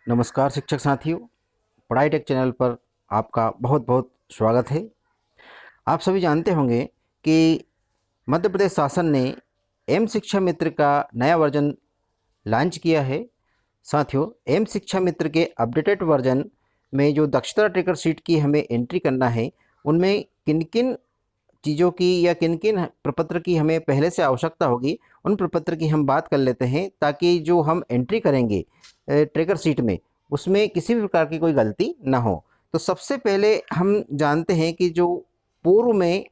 नमस्कार शिक्षक साथियों, पढ़ाई टेक चैनल पर आपका बहुत बहुत स्वागत है। आप सभी जानते होंगे कि मध्य प्रदेश शासन ने एम शिक्षा मित्र का नया वर्जन लॉन्च किया है। साथियों, एम शिक्षा मित्र के अपडेटेड वर्जन में जो दक्षता ट्रैकर शीट की हमें एंट्री करना है, उनमें किन किन चीज़ों की या किन किन प्रपत्र की हमें पहले से आवश्यकता होगी, उन प्रपत्र की हम बात कर लेते हैं, ताकि जो हम एंट्री करेंगे ट्रैकर शीट में, उसमें किसी भी प्रकार की कोई गलती ना हो। तो सबसे पहले हम जानते हैं कि जो पूर्व में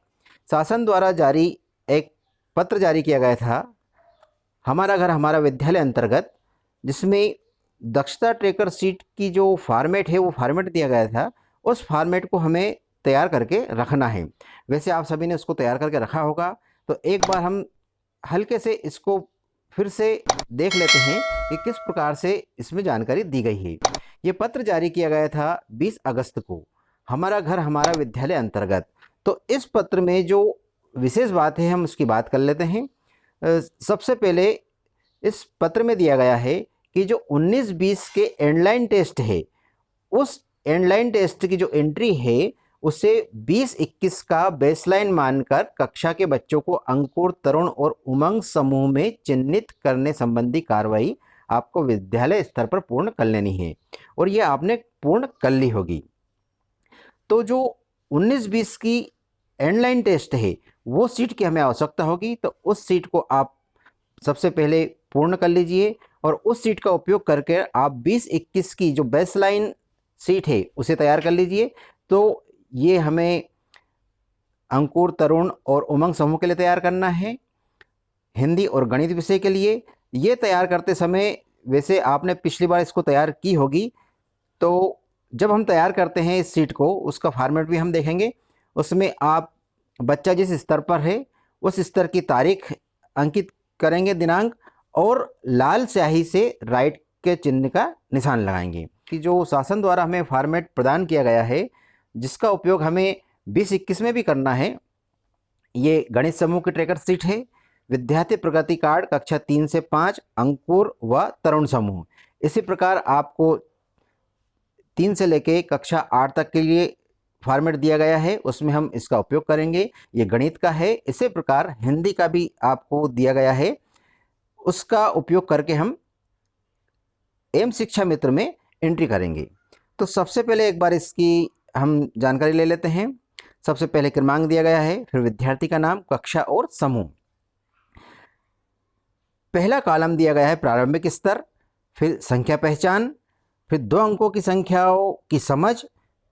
शासन द्वारा जारी एक पत्र जारी किया गया था, हमारा घर हमारा विद्यालय अंतर्गत, जिसमें दक्षता ट्रैकर शीट की जो फॉर्मेट है वो फॉर्मेट दिया गया था, उस फॉर्मेट को हमें तैयार करके रखना है। वैसे आप सभी ने उसको तैयार करके रखा होगा, तो एक बार हम हल्के से इसको फिर से देख लेते हैं कि किस प्रकार से इसमें जानकारी दी गई है। ये पत्र जारी किया गया था 20 अगस्त को, हमारा घर हमारा विद्यालय अंतर्गत। तो इस पत्र में जो विशेष बात है हम उसकी बात कर लेते हैं। सबसे पहले इस पत्र में दिया गया है कि जो 19-20 के एंडलाइन टेस्ट है, उस एंडलाइन टेस्ट की जो एंट्री है उसे 20-21 का बेसलाइन मानकर कक्षा के बच्चों को अंकुर, तरुण और उमंग समूह में चिन्हित करने संबंधी कार्रवाई आपको विद्यालय स्तर पर पूर्ण कर लेनी है, और ये आपने पूर्ण कर ली होगी। तो जो 19-20 की एंडलाइन टेस्ट है, वो सीट की हमें आवश्यकता होगी, तो उस सीट को आप सबसे पहले पूर्ण कर लीजिए, और उस सीट का उपयोग करके आप 20-21 की जो बेसलाइन सीट है उसे तैयार कर लीजिए। तो ये हमें अंकुर, तरुण और उमंग समूह के लिए तैयार करना है। हिंदी और गणित विषय के लिए ये तैयार करते समय, वैसे आपने पिछली बार इसको तैयार की होगी, तो जब हम तैयार करते हैं इस सीट को, उसका फॉर्मेट भी हम देखेंगे। उसमें आप बच्चा जिस स्तर पर है उस स्तर की तारीख अंकित करेंगे, दिनांक, और लाल स्याही से राइट के चिन्ह का निशान लगाएंगे। कि जो शासन द्वारा हमें फॉर्मेट प्रदान किया गया है, जिसका उपयोग हमें 20-21 में भी करना है, ये गणित समूह की ट्रैकर सीट है। विद्यार्थी प्रगति कार्ड कक्षा 3 से 5 अंकुर व तरुण समूह। इसी प्रकार आपको 3 से लेके कक्षा 8 तक के लिए फॉर्मेट दिया गया है, उसमें हम इसका उपयोग करेंगे। ये गणित का है। इसी प्रकार हिंदी का भी आपको दिया गया है, उसका उपयोग करके हम एम शिक्षा मित्र में एंट्री करेंगे। तो सबसे पहले एक बार इसकी हम जानकारी ले लेते हैं। सबसे पहले क्रमांक दिया गया है, फिर विद्यार्थी का नाम, कक्षा और समूह। पहला कॉलम दिया गया है प्रारंभिक स्तर, फिर संख्या पहचान, फिर 2 अंकों की संख्याओं की समझ,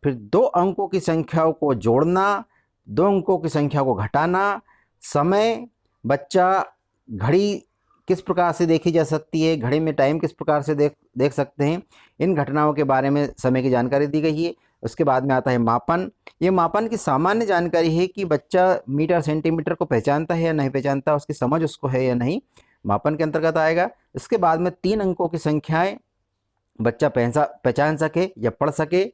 फिर 2 अंकों की संख्याओं को जोड़ना, 2 अंकों की संख्या को घटाना, समय, बच्चा घड़ी किस प्रकार से देखी जा सकती है, घड़ी में टाइम किस प्रकार से देख सकते हैं, इन घटनाओं के बारे में समय की जानकारी दी गई है। उसके बाद में आता है मापन। ये मापन की सामान्य जानकारी है कि बच्चा मीटर सेंटीमीटर को पहचानता है या नहीं पहचानता, उसकी समझ उसको है या नहीं, मापन के अंतर्गत आएगा। इसके बाद में 3 अंकों की संख्याएं बच्चा पहचान सके या पढ़ सके,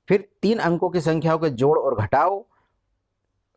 फिर 3 अंकों की संख्याओं के जोड़ और घटाव,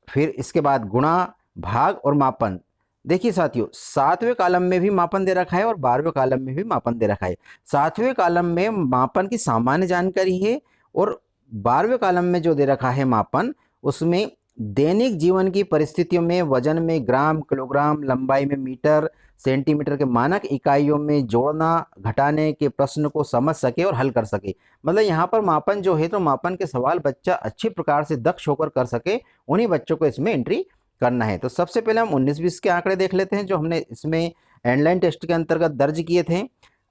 फिर इसके बाद गुणा, भाग और मापन। देखिए साथियों, 7वें कॉलम में भी मापन दे रखा है और 12वें कॉलम में भी मापन दे रखा है। 7वें कॉलम में मापन की सामान्य जानकारी है, और 12वें कॉलम में जो दे रखा है मापन, उसमें दैनिक जीवन की परिस्थितियों में वजन में ग्राम, किलोग्राम, लंबाई में मीटर, सेंटीमीटर के मानक इकाइयों में जोड़ना घटाने के प्रश्न को समझ सके और हल कर सके। मतलब यहाँ पर मापन जो है, तो मापन के सवाल बच्चा अच्छी प्रकार से दक्ष होकर कर सके, उन्हीं बच्चों को इसमें एंट्री करना है। तो सबसे पहले हम 19-20 के आंकड़े देख लेते हैं, जो हमने इसमें एंडलाइन टेस्ट के अंतर्गत दर्ज किए थे।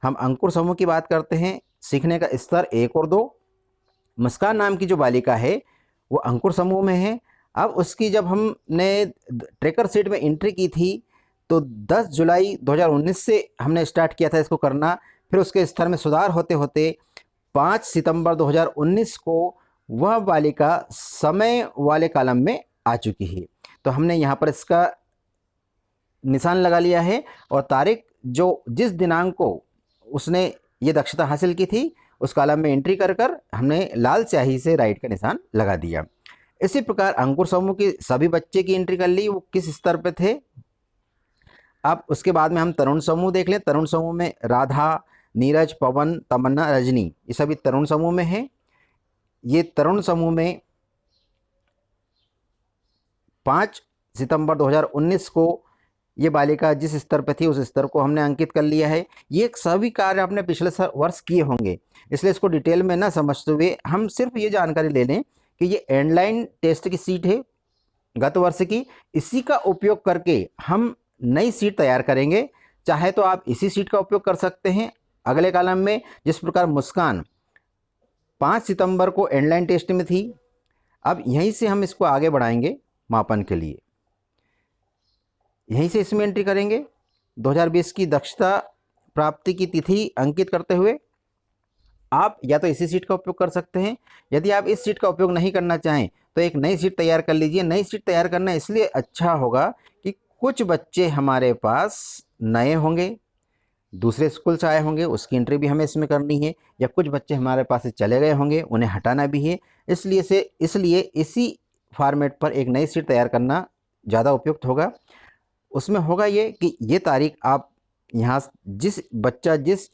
हम अंकुर समूह की बात करते हैं। सीखने का स्तर 1 और 2। मुस्कान नाम की जो बालिका है वो अंकुर समूह में है। अब उसकी जब हमने ट्रैकर शीट में एंट्री की थी, तो 10 जुलाई 2019 से हमने स्टार्ट किया था इसको करना। फिर उसके स्तर में सुधार होते होते 5 सितंबर 2019 को वह बालिका समय वाले कॉलम में आ चुकी है। तो हमने यहाँ पर इसका निशान लगा लिया है, और तारीख जो जिस दिनांक को उसने ये दक्षता हासिल की थी, उस कॉलम में एंट्री कर कर हमने लाल स्याही से राइट का निशान लगा दिया। इसी प्रकार अंकुर समूह की सभी बच्चे की एंट्री कर ली, वो किस स्तर पे थे। अब उसके बाद में हम तरुण समूह देख लें। तरुण समूह में राधा, नीरज, पवन, तमन्ना, रजनी, ये सभी तरुण समूह में है। ये तरुण समूह में 5 सितंबर 2019 को ये बालिका जिस स्तर पर थी उस स्तर को हमने अंकित कर लिया है। ये सभी कार्य आपने पिछले वर्ष किए होंगे, इसलिए इसको डिटेल में ना समझते हुए हम सिर्फ ये जानकारी ले लें कि ये एंडलाइन टेस्ट की सीट है गत वर्ष की। इसी का उपयोग करके हम नई सीट तैयार करेंगे। चाहे तो आप इसी सीट का उपयोग कर सकते हैं अगले कॉलम में। जिस प्रकार मुस्कान 5 सितंबर को एंडलाइन टेस्ट में थी, अब यहीं से हम इसको आगे बढ़ाएंगे मापन के लिए। यहीं से इसमें एंट्री करेंगे 2020 की दक्षता प्राप्ति की तिथि अंकित करते हुए। आप या तो इसी सीट का उपयोग कर सकते हैं। यदि आप इस सीट का उपयोग नहीं करना चाहें तो एक नई सीट तैयार कर लीजिए। नई सीट तैयार करना इसलिए अच्छा होगा कि कुछ बच्चे हमारे पास नए होंगे, दूसरे स्कूल से आए होंगे, उसकी एंट्री भी हमें इसमें करनी है, या कुछ बच्चे हमारे पास से चले गए होंगे, उन्हें हटाना भी है। इसलिए इसी फॉर्मेट पर एक नई सीट तैयार करना ज़्यादा उपयुक्त होगा। उसमें होगा ये कि ये तारीख आप यहाँ जिस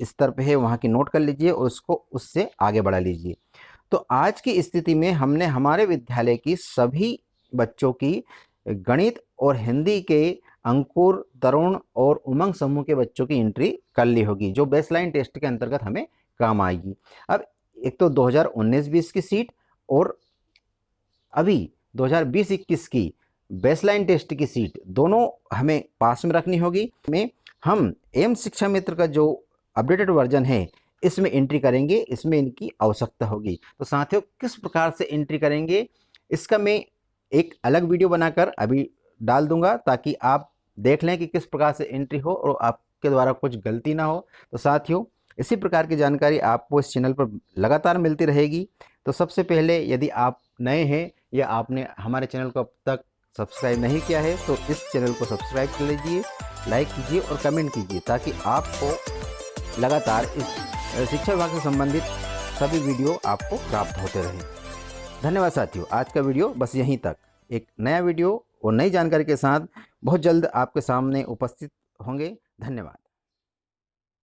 स्तर पे है वहाँ की नोट कर लीजिए और उसको उससे आगे बढ़ा लीजिए। तो आज की स्थिति में हमने हमारे विद्यालय की सभी बच्चों की गणित और हिंदी के अंकुर, तरुण और उमंग समूह के बच्चों की एंट्री कर ली होगी, जो बेसलाइन टेस्ट के अंतर्गत हमें काम आएगी। अब एक तो 2019-20 की सीट और अभी 2020-21 की बेसलाइन टेस्ट की सीट दोनों हमें पास में रखनी होगी। हम एम शिक्षा मित्र का जो अपडेटेड वर्जन है इसमें एंट्री करेंगे, इसमें इनकी आवश्यकता होगी। तो साथियों, किस प्रकार से एंट्री करेंगे इसका मैं एक अलग वीडियो बनाकर अभी डाल दूंगा, ताकि आप देख लें कि किस प्रकार से एंट्री हो और आपके द्वारा कुछ गलती ना हो। तो साथियों, इसी प्रकार की जानकारी आपको इस चैनल पर लगातार मिलती रहेगी। तो सबसे पहले, यदि आप नए हैं या आपने हमारे चैनल को अब तक सब्सक्राइब नहीं किया है तो इस चैनल को सब्सक्राइब कर लीजिए, लाइक कीजिए और कमेंट कीजिए, ताकि आपको लगातार इस शिक्षा विभाग से संबंधित सभी वीडियो आपको प्राप्त होते रहें। धन्यवाद साथियों, आज का वीडियो बस यहीं तक। एक नया वीडियो और नई जानकारी के साथ बहुत जल्द आपके सामने उपस्थित होंगे। धन्यवाद।